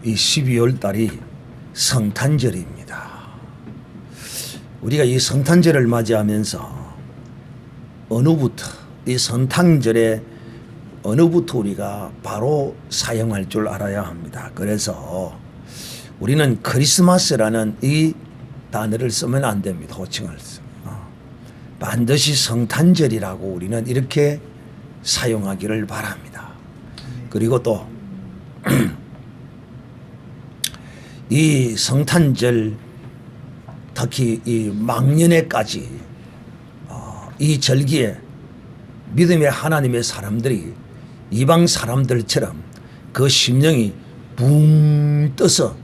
이 12월 달이 성탄절입니다. 우리가 이 성탄절을 맞이하면서 어느부터 이 성탄절에 어느부터 우리가 바로 사용할 줄 알아야 합니다. 그래서 우리는 크리스마스라는 이 단어를 쓰면 안 됩니다. 호칭을 반드시 성탄절이라고 우리는 이렇게 사용하기를 바랍니다. 그리고 또 이 성탄절 특히 이 망년회까지 이 절기에 믿음의 하나님의 사람들이 이방 사람들처럼 그 심령이 붕 떠서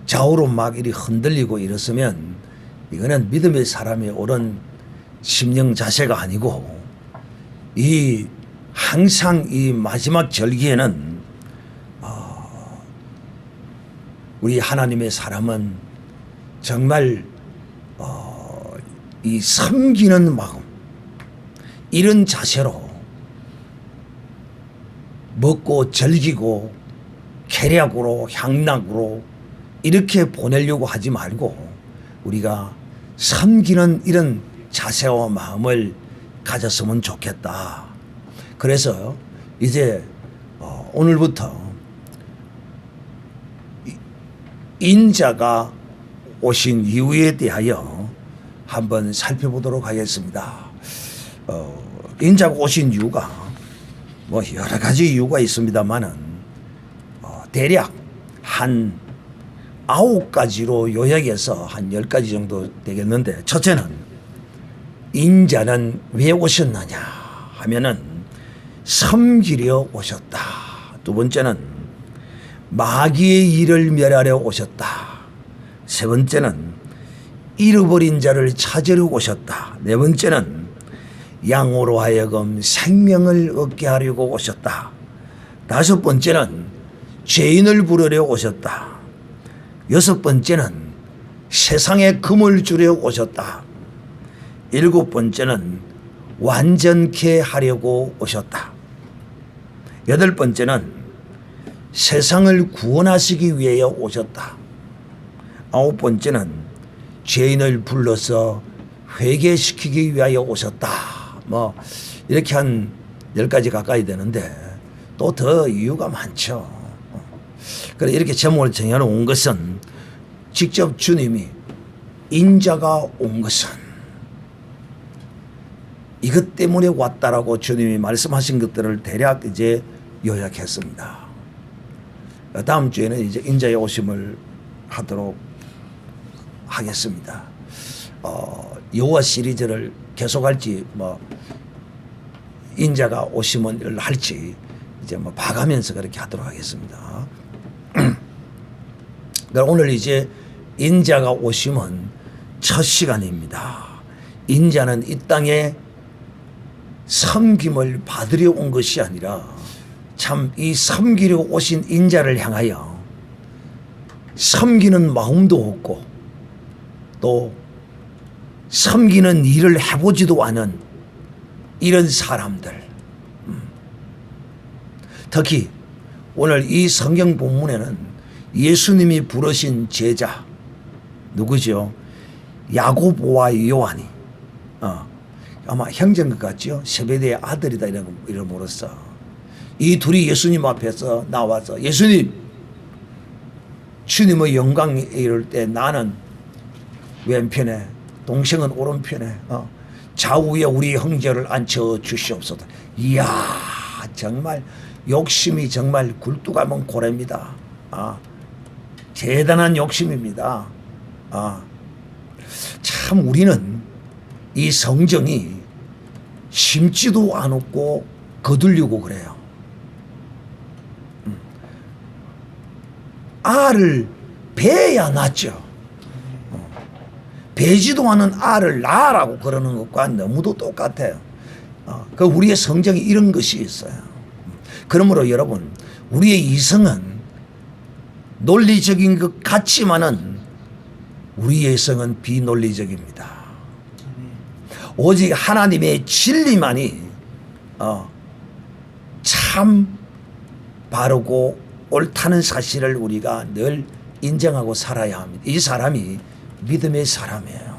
좌우로 막 이리 흔들리고 이랬으면 이거는 믿음의 사람이 옳은 심령 자세가 아니고, 이 항상 이 마지막 절기에는 우리 하나님의 사람은 정말 이 섬기는 마음, 이런 자세로 먹고 즐기고 계략으로 향락으로 이렇게 보내려고 하지 말고 우리가 섬기는 이런 자세와 마음을 가졌으면 좋겠다. 그래서 이제 오늘부터 인자가 오신 이유에 대하여 한번 살펴보도록 하겠습니다. 인자가 오신 이유가 뭐 여러 가지 이유가 있습니다만은 대략 한 9가지로 요약해서 한 10가지 정도 되겠는데, 첫째는 인자는 왜 오셨느냐 하면은 섬기려 오셨다. 두 번째는 마귀의 일을 멸하려 오셨다. 세 번째는 잃어버린 자를 찾으려 오셨다. 네 번째는 양으로 하여금 생명을 얻게 하려고 오셨다. 다섯 번째는 죄인을 부르려 오셨다. 여섯 번째는 세상에 금을 주려 오셨다. 일곱 번째는 완전케 하려고 오셨다. 여덟 번째는 세상을 구원하시기 위하여 오셨다. 아홉 번째는 죄인을 불러서 회개시키기 위하여 오셨다. 뭐 이렇게 한 10가지 가까이 되는데 또 더 이유가 많죠. 그래 이렇게 제목을 정해놓은 것은 직접 주님이 인자가 온 것은 이것 때문에 왔다라고 주님이 말씀하신 것들을 대략 이제 요약했습니다. 다음 주에는 이제 인자의 오심을 하도록 하겠습니다. 여호와 시리즈를 계속할지 뭐 인자가 오심을 할지 이제 뭐 봐가면서 그렇게 하도록 하겠습니다. 오늘 이제 인자가 오심은 첫 시간입니다. 인자는 이 땅에 섬김을 받으려 온 것이 아니라 참 이 섬기려 오신 인자를 향하여 섬기는 마음도 없고 또 섬기는 일을 해보지도 않은 이런 사람들, 특히 오늘 이 성경 본문에는 예수님이 부르신 제자 누구죠? 야고보와 요한이 아마 형제인 것 같죠? 세베대의 아들이다 이런 모르겠어. 이 둘이 예수님 앞에서 나와서 예수님, 주님의 영광에 이를 때 나는 왼편에 동생은 오른편에 좌우에 우리 형제를 앉혀 주시옵소서. 이야 정말 욕심이 정말 굴뚝하면 고래입니다. 대단한 욕심입니다. 참 우리는 이 성정이 심지도 않고 거들리고 그래요. 알을 베야 낫죠. 베지도 않은 알을 낳으라고 그러는 것과 너무도 똑같아요. 그 우리의 성정이 이런 것이 있어요. 그러므로 여러분, 우리의 이성은 논리적인 것 같지만은 우리의 성은 비논리적입니다. 오직 하나님의 진리만이 참 바르고 옳다는 사실을 우리가 늘 인정하고 살아야 합니다. 이 사람이 믿음의 사람이에요.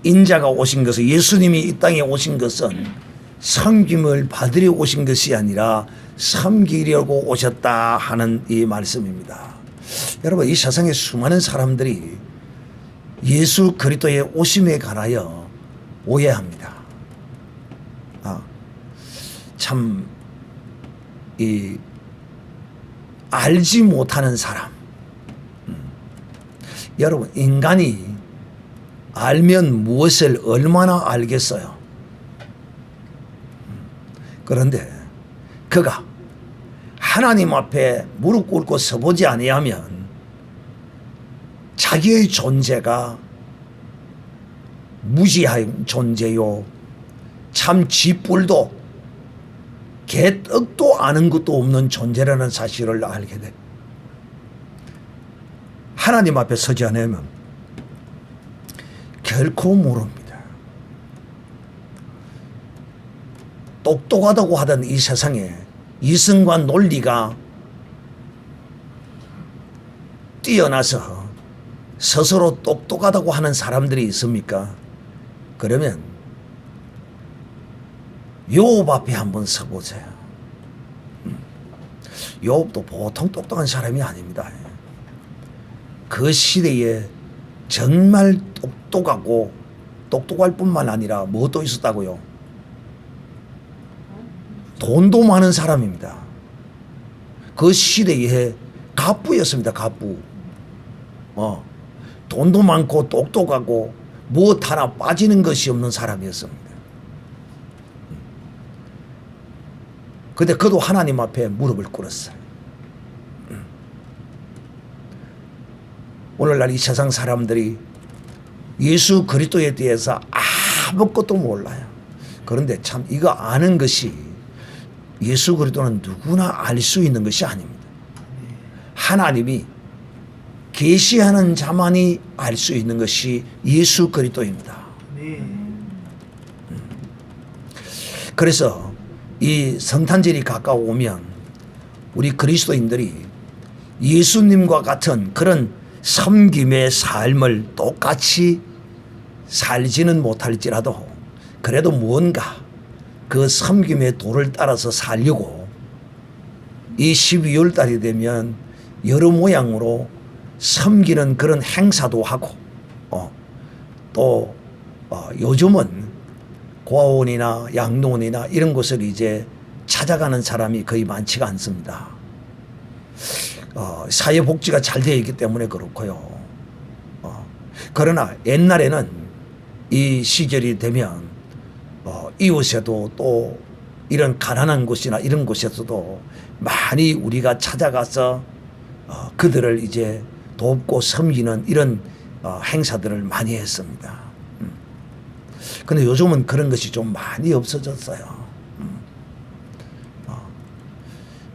인자가 오신 것은, 예수님이 이 땅에 오신 것은 섬김을 받으려 오신 것이 아니라 섬기려고 오셨다 하는 이 말씀입니다. 여러분, 이 세상에 수많은 사람들이 예수 그리스도의 오심에 관하여 오해합니다. 참 알지 못하는 사람. 여러분, 인간이 알면 무엇을 얼마나 알겠어요. 그런데 그가 하나님 앞에 무릎 꿇고 서보지 아니하면 자기의 존재가 무지한 존재요, 참 쥐뿔도 개떡도 아는 것도 없는 존재라는 사실을 알게 돼. 하나님 앞에 서지 않으면 결코 모릅니다. 똑똑하다고 하던 이 세상에 이성과 논리가 뛰어나서 스스로 똑똑하다고 하는 사람들이 있습니까? 그러면 요업 앞에 한번 서보세요. 요업도 보통 똑똑한 사람이 아닙니다. 그 시대에 정말 똑똑하고, 똑똑할 뿐만 아니라 뭐도 있었다고요? 돈도 많은 사람입니다. 그 시대에 갑부였습니다. 갑부. 돈도 많고 똑똑하고 무엇 하나 빠지는 것이 없는 사람이었습니다. 근데 그도 하나님 앞에 무릎을 꿇었어요. 오늘날 이 세상 사람들이 예수 그리스도에 대해서 아무것도 몰라요. 그런데 참 이거 아는 것이, 예수 그리스도는 누구나 알 수 있는 것이 아닙니다. 하나님이 계시하는 자만이 알 수 있는 것이 예수 그리스도입니다. 그래서 이 성탄절이 가까워오면 우리 그리스도인들이 예수님과 같은 그런 섬김의 삶을 똑같이 살지는 못할지라도 그래도 무언가 그 섬김의 도를 따라서 살려고 이 12월 달이 되면 여러 모양으로 섬기는 그런 행사도 하고, 또 요즘은 고아원이나 양로원이나 이런 곳을 이제 찾아가는 사람이 거의 많지가 않습니다. 사회복지가 잘 되어 있기 때문에 그렇고요. 그러나 옛날에는 이 시절이 되면 이웃에도 또 이런 가난한 곳이나 이런 곳에서도 많이 우리가 찾아가서 그들을 이제 돕고 섬기는 이런 행사들을 많이 했습니다. 근데 요즘은 그런 것이 좀 많이 없어졌어요.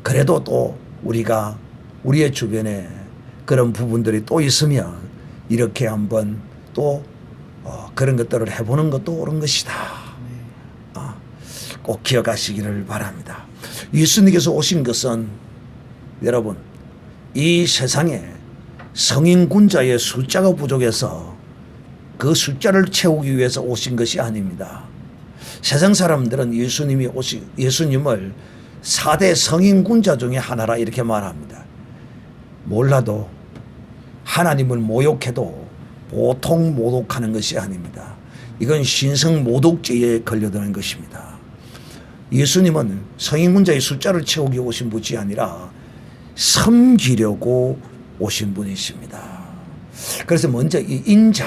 그래도 또 우리가 우리의 주변에 그런 부분들이 또 있으면 이렇게 한번 또 그런 것들을 해보는 것도 옳은 것이다. 꼭 기억하시기를 바랍니다. 예수님께서 오신 것은 여러분, 이 세상에 성인군자의 숫자가 부족해서 그 숫자를 채우기 위해서 오신 것이 아닙니다. 세상 사람들은 예수님을 4대 성인군자 중에 하나라 이렇게 말합니다. 몰라도 하나님을 모욕해도 보통 모독하는 것이 아닙니다. 이건 신성 모독죄에 걸려드는 것입니다. 예수님은 성인군자의 숫자를 채우기 오신 분이 아니라 섬기려고 오신 분이십니다. 그래서 먼저 이 인자,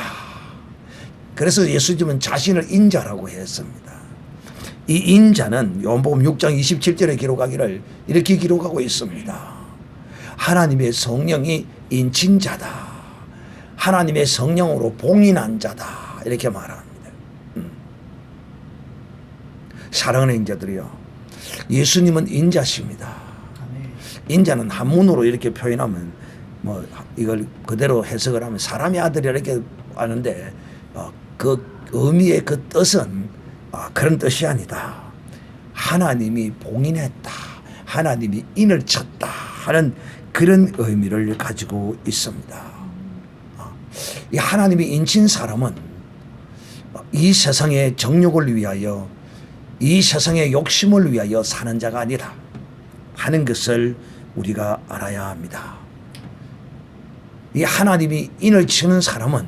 그래서 예수님은 자신을 인자라고 했습니다. 이 인자는 요한복음 6장 27절에 기록하기를 이렇게 기록하고 있습니다. 하나님의 성령이 인친 자다. 하나님의 성령으로 봉인한 자다. 이렇게 말합니다. 사랑하는 인자들이요, 예수님은 인자십니다. 인자는 한문으로 이렇게 표현하면 뭐 이걸 그대로 해석을 하면 사람의 아들이라 이렇게 하는데 그 의미의 그 뜻은 그런 뜻이 아니다. 하나님이 봉인했다. 하나님이 인을 쳤다 하는 그런 의미를 가지고 있습니다. 이 하나님이 인친 사람은 이 세상의 정욕을 위하여, 이 세상의 욕심을 위하여 사는 자가 아니라 하는 것을 우리가 알아야 합니다. 이 하나님이 인을 치는 사람은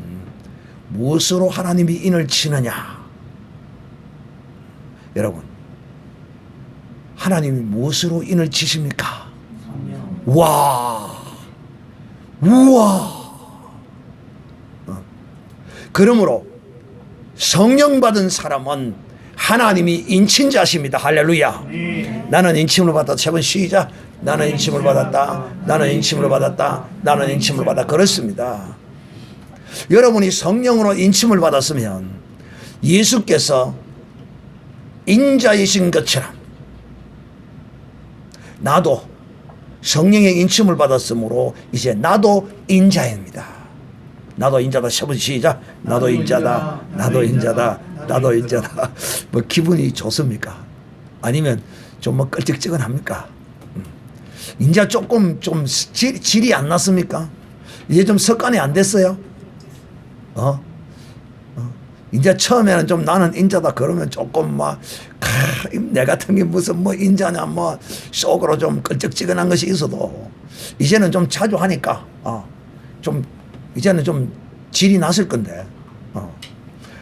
무엇으로 하나님이 인을 치느냐? 여러분, 하나님이 무엇으로 인을 치십니까? 와, 우와. 그러므로 성령 받은 사람은 하나님이 인친 자십니다. 할렐루야. 나는 인침을 받았다. 세 번 시작. 나는 인침을 받았다. 나는 인침을 받았다. 나는 인침을 받았다. 그렇습니다. 여러분이 성령으로 인침을 받았으면 예수께서 인자이신 것처럼 나도 성령의 인침을 받았으므로 이제 나도 인자입니다. 나도 인자다. 세 번 시작. 나도 인자다. 나도 인자다. 나도 인자다. 뭐 기분이 좋습니까? 아니면 좀 뭐 끌찍지근합니까? 인자 조금 좀 질이 안 났습니까? 이제 좀 습관이 안 됐어요? 이제 처음에는 좀 나는 인자다 그러면 조금 막 내 같은 게 무슨 뭐 인자냐 뭐 속으로 좀 끌적지근한 것이 있어도 이제는 좀 자주 하니까 좀 이제는 좀 질이 났을 건데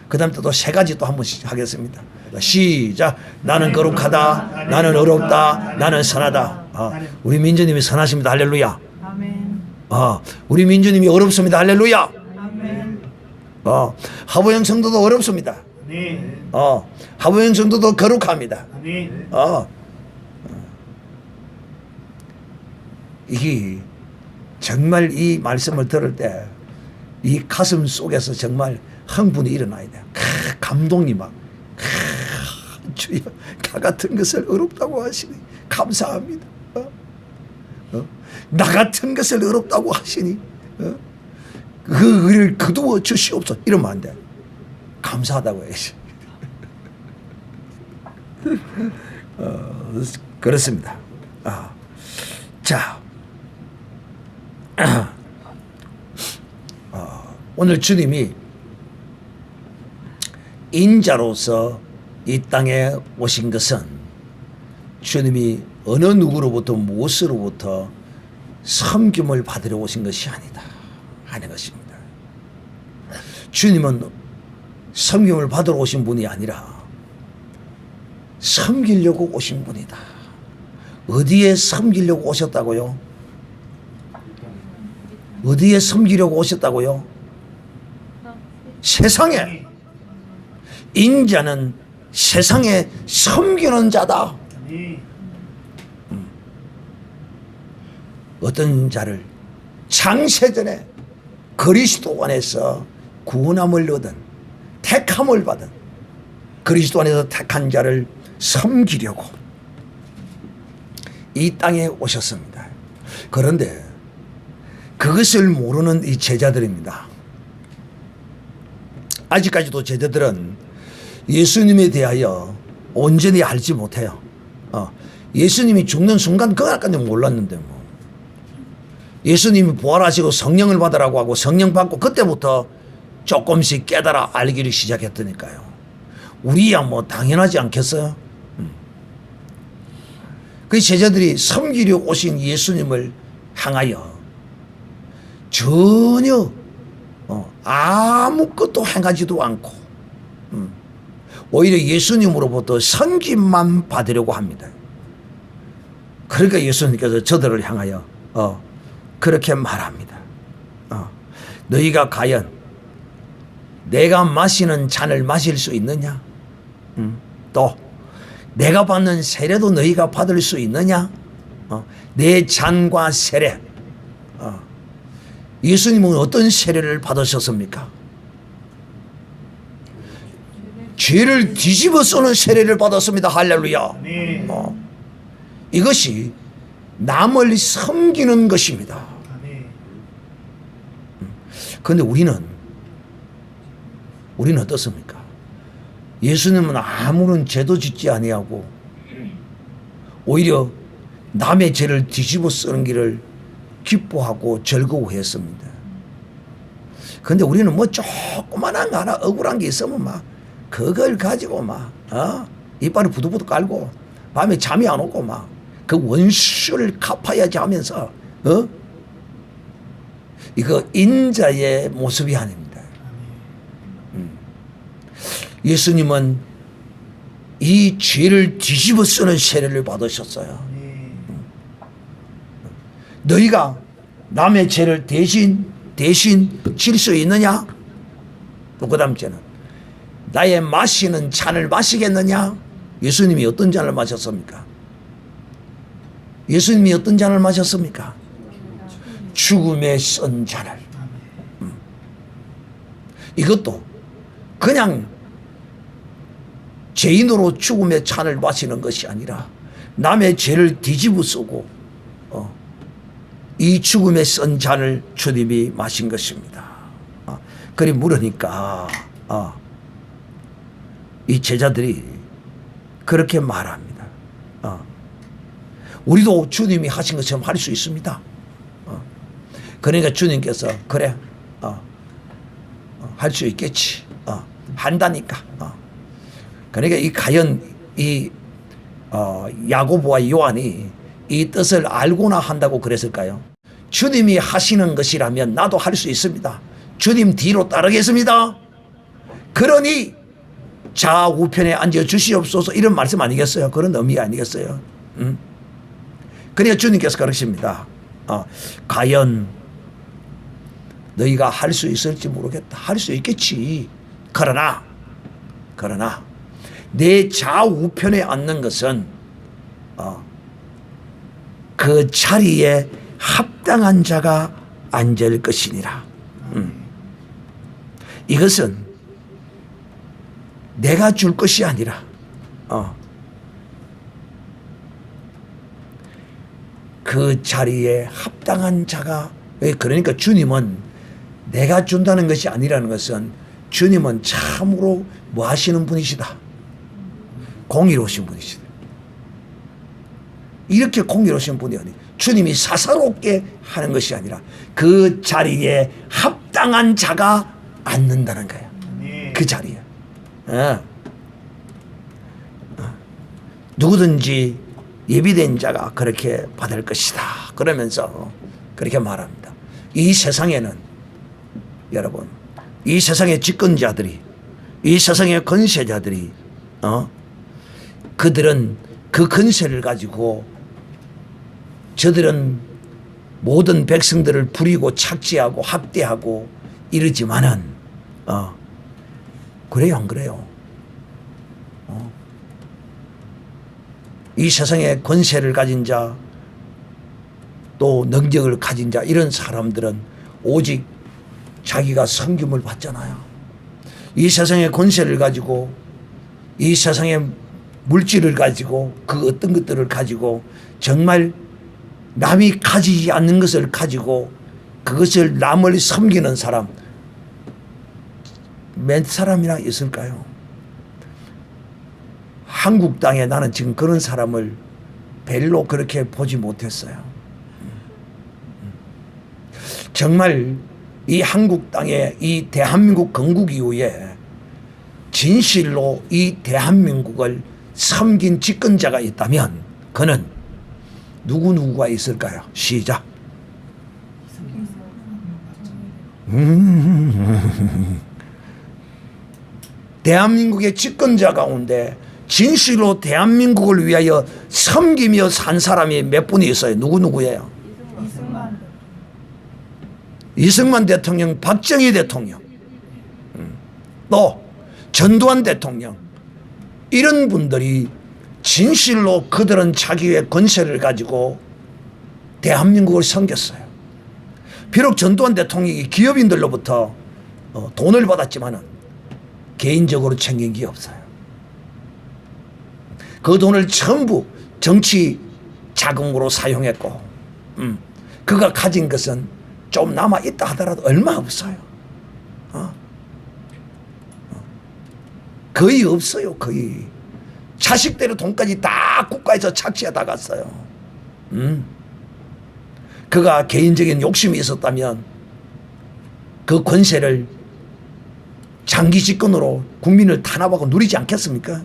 그 다음 또 세 가지 또 한 번씩 하겠습니다. 시작. 나는 거룩하다. 나는 어렵다. 나는 선하다. 우리 민주님이 선하십니다. 할렐루야. 아멘. 우리 민주님이 어렵습니다. 할렐루야. 아멘. 하부영 성도도 어렵습니다. 네. 하부영 성도도 거룩합니다. 네. 이게 정말 이 말씀을 들을 때 이 가슴 속에서 정말 흥분이 일어나야 돼요. 감동이 막 주여 나 같은 것을 어렵다고 하시니 감사합니다. 나 같은 것을 어렵다고 하시니 그 의를 거두어 주시옵소서. 이러면 안 돼. 감사하다고 해야지. 그렇습니다. 자, 오늘 주님이 인자로서 이 땅에 오신 것은 주님이 어느 누구로부터 무엇으로부터 섬김을 받으러 오신 것이 아니다 하는 것입니다. 주님은 섬김을 받으러 오신 분이 아니라 섬기려고 오신 분이다. 어디에 섬기려고 오셨다고요? 어디에 섬기려고 오셨다고요? 세상에. 인자는 세상에 섬기는 자다. 어떤 자를 창세전에 그리스도 안에서 구원함을 얻은 택함을 받은 그리스도 안에서 택한 자를 섬기려고 이 땅에 오셨습니다. 그런데 그것을 모르는 이 제자들입니다. 아직까지도 제자들은 예수님에 대하여 온전히 알지 못해요. 예수님이 죽는 순간 그날까지 몰랐는데 뭐. 예수님이 부활하시고 성령을 받으라고 하고 성령 받고 그때부터 조금씩 깨달아 알기를 시작했으니까요. 우리야 뭐 당연하지 않겠어요? 그 제자들이 섬기려 오신 예수님을 향하여 전혀 아무것도 행하지도 않고 오히려 예수님으로부터 섬김만 받으려고 합니다. 그러니까 예수님께서 저들을 향하여 그렇게 말합니다. 너희가 과연 내가 마시는 잔을 마실 수 있느냐? 또 내가 받는 세례도 너희가 받을 수 있느냐? 내 잔과 세례. 예수님은 어떤 세례를 받으셨습니까? 죄를 뒤집어 쓰는 세례를 받았습니다. 할렐루야. 이것이 남을 섬기는 것입니다. 그런데 우리는 어떻습니까? 예수님은 아무런 죄도 짓지 아니하고 오히려 남의 죄를 뒤집어 쓰는 길을 기뻐하고 즐거워했습니다. 그런데 우리는 뭐 조그만한 거 하나 억울한 게 있으면 막 그걸 가지고 막 이빨을 부들부들 깔고 밤에 잠이 안 오고 막 그 원수를 갚아야지 하면서 이거 인자의 모습이 아닙니다. 예수님은 이 죄를 뒤집어 쓰는 세례를 받으셨어요. 너희가 남의 죄를 대신 질 수 있느냐? 또 그 다음 죄는 나의 마시는 잔을 마시겠느냐? 예수님이 어떤 잔을 마셨습니까? 예수님이 어떤 잔을 마셨습니까? 죽음의 쓴 잔을. 이것도 그냥 죄인으로 죽음의 잔을 마시는 것이 아니라 남의 죄를 뒤집어 쓰고 이 죽음의 쓴 잔을 주님이 마신 것입니다. 그리 물으니까 이 제자들이 그렇게 말합니다. 우리도 주님이 하신 것처럼 할 수 있습니다. 그러니까 주님께서 그래 할 수 있겠지 한다니까. 그러니까 이 과연 이 야고보와 요한이 이 뜻을 알고나 한다고 그랬을까요? 주님이 하시는 것이라면 나도 할 수 있습니다. 주님 뒤로 따르겠습니다. 그러니 좌우편에 앉아 주시옵소서 이런 말씀 아니겠어요? 그런 의미 아니겠어요? 그러니까 주님께서 그러십니다. 과연 너희가 할 수 있을지 모르겠다. 할 수 있겠지. 그러나 내 좌우편에 앉는 것은 그 자리에 합당한 자가 앉을 것이니라. 이것은 내가 줄 것이 아니라 그 자리에 합당한 자가, 그러니까 주님은 내가 준다는 것이 아니라는 것은 주님은 참으로 뭐 하시는 분이시다. 공의로우신 분이시다. 이렇게 공의로우신 분이 아니 주님이 사사롭게 하는 것이 아니라 그 자리에 합당한 자가 앉는다는 거야. 그 자리에. 누구든지 예비된 자가 그렇게 받을 것이다. 그러면서 그렇게 말합니다. 이 세상에는 여러분, 이 세상의 집권자들이, 이 세상의 권세자들이 그들은 그 권세를 가지고 저들은 모든 백성들을 부리고 착지하고 학대하고 이러지만은 그래요 안 그래요? 이 세상에 권세를 가진 자, 또 능력을 가진 자, 이런 사람들은 오직 자기가 섬김을 받잖아요. 이 세상의 권세를 가지고, 이 세상의 물질을 가지고, 그 어떤 것들을 가지고 정말 남이 가지지 않는 것을 가지고 그것을 남을 섬기는 사람 몇 사람이나 있을까요? 한국 땅에 나는 지금 그런 사람을 별로 그렇게 보지 못했어요. 정말 이 한국 땅에 이 대한민국 건국 이후에 진실로 이 대한민국을 섬긴 집권자가 있다면 그는 누구가 있을까요? 시작. 대한민국의 집권자 가운데 진실로 대한민국을 위하여 섬기며 산 사람이 몇 분이 있어요? 누구예요? 이승만 대통령, 박정희 대통령, 또 전두환 대통령, 이런 분들이 진실로 그들은 자기의 권세를 가지고 대한민국을 섬겼어요. 비록 전두환 대통령이 기업인들로부터 돈을 받았지만 개인적으로 챙긴 게 없어요. 그 돈을 전부 정치 자금으로 사용했고 그가 가진 것은 좀 남아있다 하더라도 얼마 없어요. 거의 없어요. 거의 자식대로 돈까지 다 국가에서 착취하다 갔어요. 그가 개인적인 욕심이 있었다면 그 권세를 장기 집권으로 국민을 탄압하고 누리지 않겠습니까?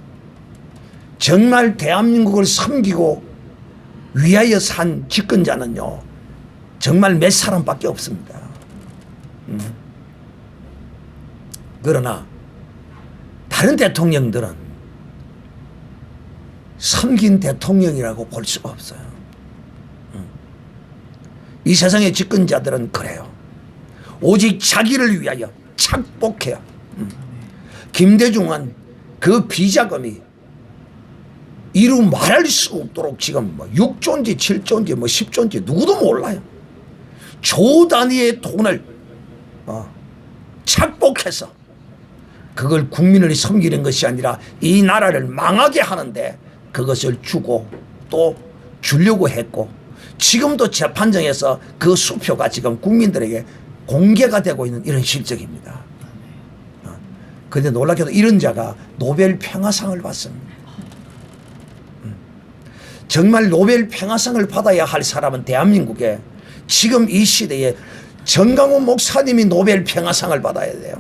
정말 대한민국을 섬기고 위하여 산 집권자는요, 정말 몇 사람밖에 없습니다. 그러나 다른 대통령들은 섬긴 대통령이라고 볼 수가 없어요. 이 세상의 집권자들은 그래요. 오직 자기를 위하여 착복해요. 김대중은 그 비자금이 이루 말할 수 없도록 지금 뭐 6조인지 7조인지 뭐 10조인지 누구도 몰라요. 조 단위의 돈을 착복해서 그걸 국민을 섬기는 것이 아니라 이 나라를 망하게 하는데 그것을 주고 또 주려고 했고, 지금도 재판정에서 그 수표가 지금 국민들에게 공개가 되고 있는 이런 실정입니다. 그런데 놀랍게도 이런 자가 노벨 평화상을 받습니다. 정말 노벨 평화상을 받아야 할 사람은 대한민국에 지금 이 시대에 정강훈 목사님이 노벨 평화상을 받아야 돼요.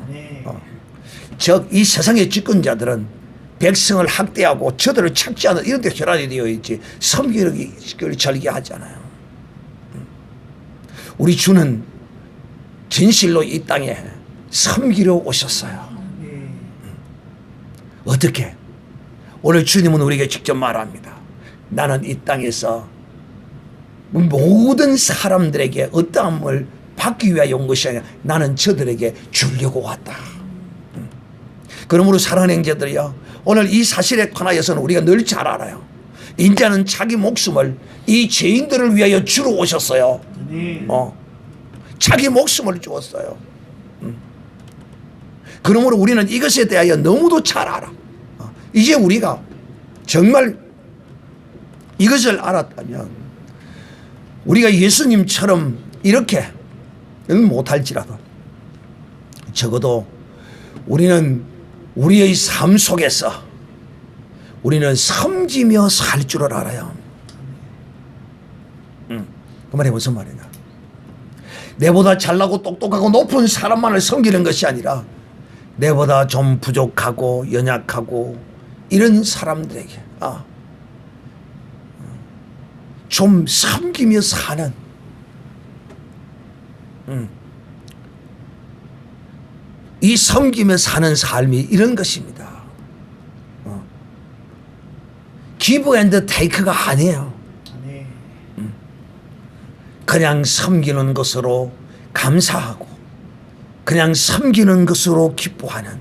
즉 이 세상의 집권자들은 백성을 학대하고 저들을 착취하는 이런 데 혈안이 되어 있지 섬기기를 절개하잖아요. 우리 주는 진실로 이 땅에 섬기러 오셨어요. 어떻게? 오늘 주님은 우리에게 직접 말합니다. 나는 이 땅에서 모든 사람들에게 어떠함을 받기 위하여 온 것이 아니라 나는 저들에게 주려고 왔다. 그러므로 사랑하는 형제들이요, 오늘 이 사실에 관하여서는 우리가 늘 잘 알아요. 인자는 자기 목숨을 이 죄인들을 위하여 주러 오셨어요. 자기 목숨을 주었어요. 그러므로 우리는 이것에 대하여 너무도 잘 알아. 이제 우리가 정말 이것을 알았다면 우리가 예수님처럼 이렇게 못할지라도 적어도 우리는 우리의 삶 속에서 우리는 섬기며 살 줄을 알아요. 그 말이 무슨 말이냐? 내보다 잘나고 똑똑하고 높은 사람만을 섬기는 것이 아니라 내보다 좀 부족하고 연약하고 이런 사람들에게 좀 섬기며 사는 이 섬기며 사는 삶이 이런 것입니다. 기브 앤드 테이크가 아니에요. 그냥 섬기는 것으로 감사하고 그냥 섬기는 것으로 기뻐하는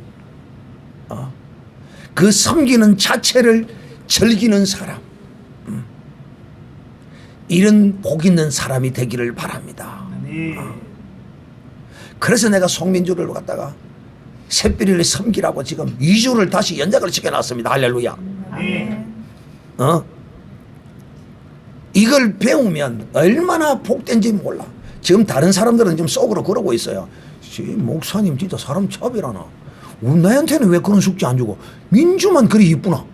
그 섬기는 자체를 즐기는 사람, 이런 복 있는 사람이 되기를 바랍니다. 그래서 내가 송민주를 갖다가 샛별이를 섬기라고 지금 2주를 다시 연작을 시켜놨습니다. 할렐루야. 이걸 배우면 얼마나 복된지 몰라. 지금 다른 사람들은 지금 속으로 그러고 있어요. 목사님 진짜 사람 차별하나. 나한테는 왜 그런 숙제 안 주고 민주만 그리 이쁘나.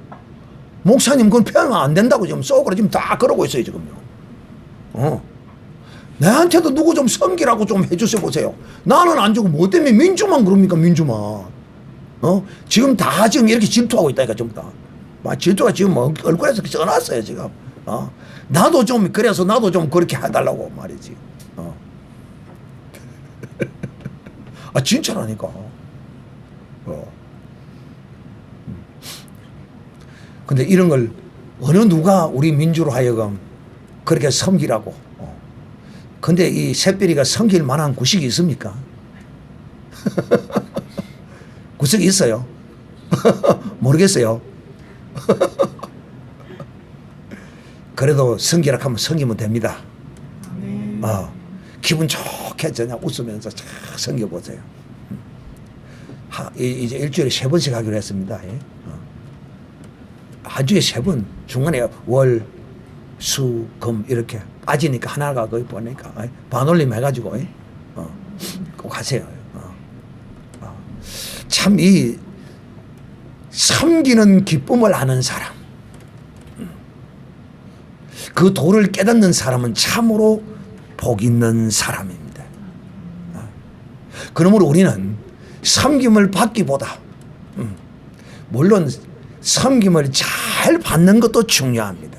목사님 그건 표현 안 된다고 지금 속으로 지금 다 그러고 있어요 지금요. 나한테도 누구 좀 섬기라고 좀 해주세요 보세요. 나는 안 주고 뭐 때문에 민주만 그럽니까 민주만. 지금 다 지금 이렇게 질투하고 있다니까 전부 다. 질투가 지금 뭐 얼굴에서 써놨어요 지금. 나도 좀 그래서 나도 좀 그렇게 해달라고 말이지. 진짜라니까. 근데 이런 걸 어느 누가 우리 민주로 하여금 그렇게 섬기라고. 근데 이 샛별이가 섬길 만한 구식이 있습니까? 구석이 있어요? 모르겠어요. 그래도 섬기라 하면 섬기면 됩니다. 기분 좋게 그냥 웃으면서 쫙 섬겨보세요. 이제 일주일에 3번씩 하기로 했습니다. 한 주에 3번, 중간에 월, 수, 금 이렇게 빠지니까 하나가 거의 보니까 반올림 해가지고 꼭 하세요. 참 이 섬기는 기쁨을 아는 사람, 그 도를 깨닫는 사람은 참으로 복 있는 사람입니다. 그러므로 우리는 섬김을 받기보다 물론 섬김을 잘 받는 것도 중요합니다.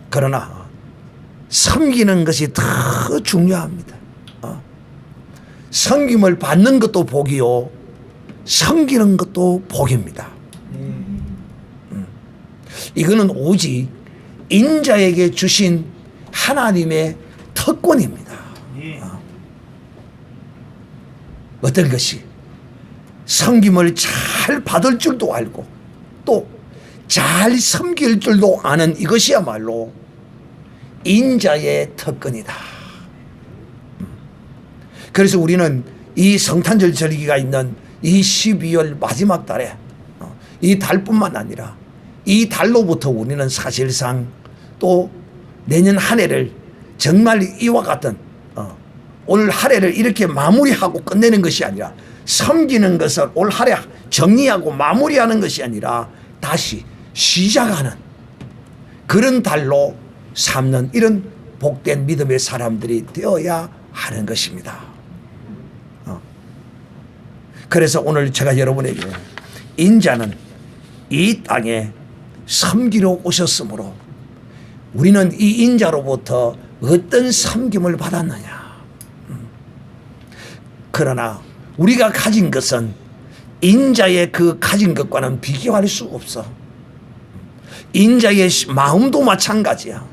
그러나 섬기는 것이 더 중요합니다. 섬김을 받는 것도 복이요, 섬기는 것도 복입니다. 이거는 오직 인자에게 주신 하나님의 특권입니다. 어떤 것이 섬김을 잘 받을 줄도 알고 또 잘 섬길 줄도 아는 이것이야말로 인자의 특권이다. 그래서 우리는 이 성탄절 절기가 있는 이 12월 마지막 달에 이 달뿐만 아니라 이 달로부터 우리는 사실상 또 내년 한 해를 정말 이와 같은 올 한 해를 이렇게 마무리하고 끝내는 것이 아니라 섬기는 것을 올 한 해 정리하고 마무리하는 것이 아니라 다시 시작하는 그런 달로 삼는 이런 복된 믿음의 사람들이 되어야 하는 것입니다. 그래서 오늘 제가 여러분에게 인자는 이 땅에 섬기러 오셨으므로 우리는 이 인자로부터 어떤 섬김을 받았느냐. 그러나 우리가 가진 것은 인자의 그 가진 것과는 비교할 수 없어. 인자의 마음도 마찬가지야.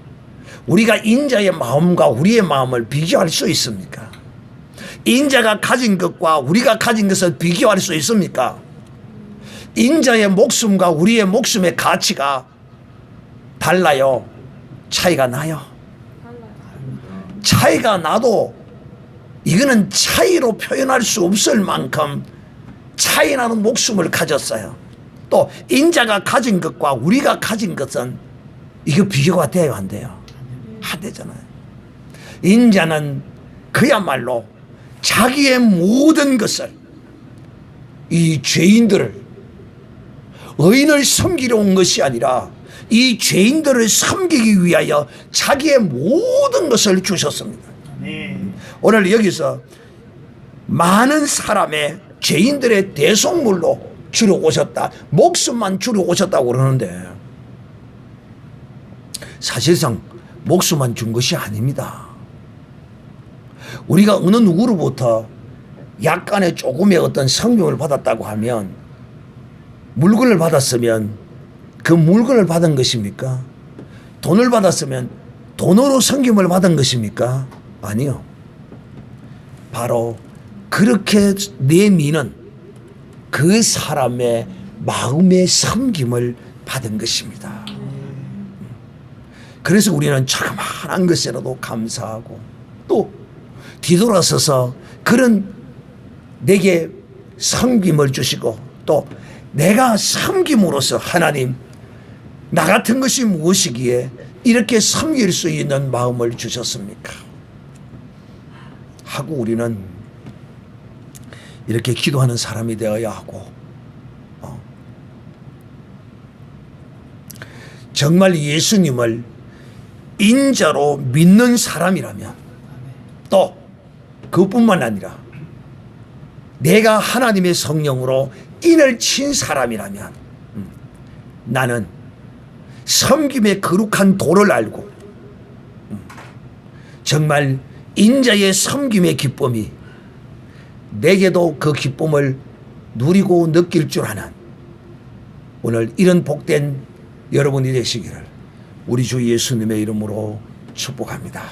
우리가 인자의 마음과 우리의 마음을 비교할 수 있습니까? 인자가 가진 것과 우리가 가진 것을 비교할 수 있습니까? 인자의 목숨과 우리의 목숨의 가치가 달라요? 차이가 나요? 차이가 나도 이거는 차이로 표현할 수 없을 만큼 차이 나는 목숨을 가졌어요. 또 인자가 가진 것과 우리가 가진 것은 이거 비교가 돼요, 안 돼요? 안 되잖아요. 인자는 그야말로 자기의 모든 것을 이 죄인들을 의인을 섬기러 온 것이 아니라 이 죄인들을 섬기기 위하여 자기의 모든 것을 주셨습니다. 오늘 여기서 많은 사람의 죄인들의 대속물로 주러 오셨다, 목숨만 주러 오셨다고 그러는데 사실상 목숨만 준 것이 아닙니다. 우리가 어느 누구로부터 약간의 조금의 어떤 성경을 받았다고 하면 물건을 받았으면 그 물건을 받은 것입니까? 돈을 받았으면 돈으로 섬김을 받은 것입니까? 아니요. 바로 그렇게 내미는 그 사람의 마음의 섬김을 받은 것입니다. 그래서 우리는 조그마한 것이라도 감사하고 또 뒤돌아서서 그런 내게 섬김을 주시고 또 내가 섬김으로써 하나님 나 같은 것이 무엇이기에 이렇게 섬길 수 있는 마음을 주셨습니까? 하고 우리는 이렇게 기도하는 사람이 되어야 하고 정말 예수님을 인자로 믿는 사람이라면 또 그뿐만 아니라 내가 하나님의 성령으로 인을 친 사람이라면 나는 섬김의 거룩한 도를 알고 정말 인자의 섬김의 기쁨이 내게도 그 기쁨을 누리고 느낄 줄 아는 오늘 이런 복된 여러분이 되시기를 우리 주 예수님의 이름으로 축복합니다.